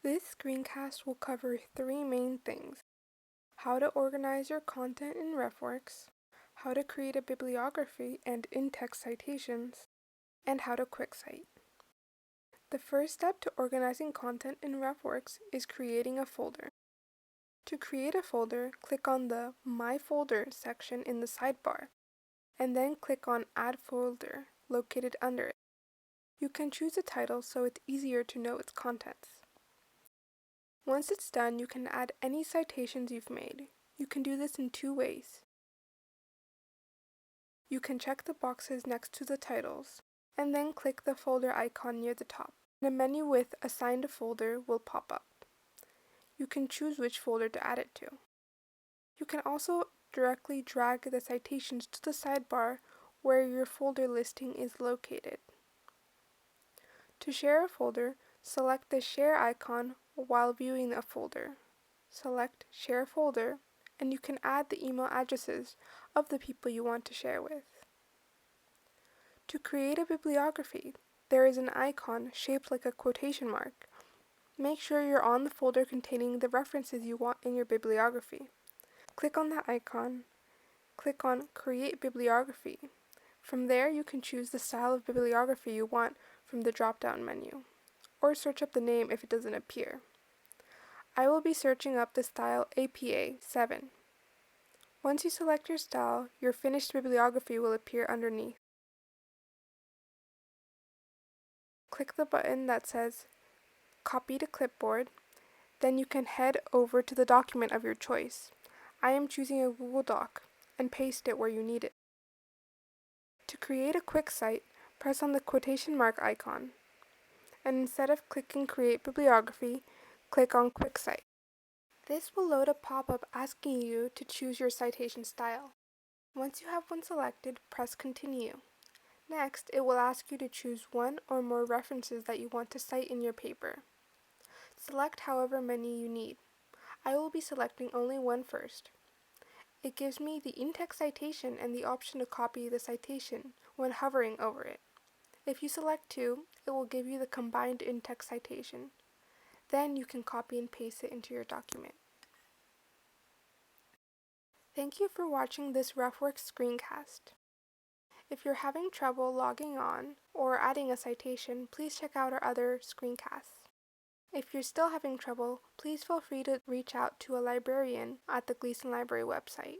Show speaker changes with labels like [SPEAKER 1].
[SPEAKER 1] This screencast will cover three main things: how to organize your content in RefWorks, how to create a bibliography and in-text citations, and how to quick cite. The first step to organizing content in RefWorks is creating a folder. To create a folder, click on the My Folder section in the sidebar, and then click on Add Folder located under it. You can choose a title so it's easier to know its contents. Once it's done, you can add any citations you've made. You can do this in two ways. You can check the boxes next to the titles, and then click the folder icon near the top. A menu with Assigned a Folder will pop up. You can choose which folder to add it to. You can also directly drag the citations to the sidebar where your folder listing is located. To share a folder, select the Share icon while viewing a folder. Select Share Folder, and you can add the email addresses of the people you want to share with. To create a bibliography, there is an icon shaped like a quotation mark. Make sure you're on the folder containing the references you want in your bibliography. Click on that icon. Click on Create Bibliography. From there, you can choose the style of bibliography you want from the drop-down menu, or search up the name if it doesn't appear. I will be searching up the style APA 7. Once you select your style, your finished bibliography will appear underneath. Click the button that says Copy to Clipboard, then you can head over to the document of your choice. I am choosing a Google Doc, and paste it where you need it. To create a quick cite, press on the quotation mark icon, and instead of clicking Create Bibliography, click on Quick Cite. This will load a pop-up asking you to choose your citation style. Once you have one selected, press Continue. Next, it will ask you to choose one or more references that you want to cite in your paper. Select however many you need. I will be selecting only one first. It gives me the in-text citation and the option to copy the citation when hovering over it. If you select two, it will give you the combined in-text citation. Then you can copy and paste it into your document. Thank you for watching this RefWorks screencast. If you're having trouble logging on or adding a citation, please check out our other screencasts. If you're still having trouble, please feel free to reach out to a librarian at the Gleason Library website.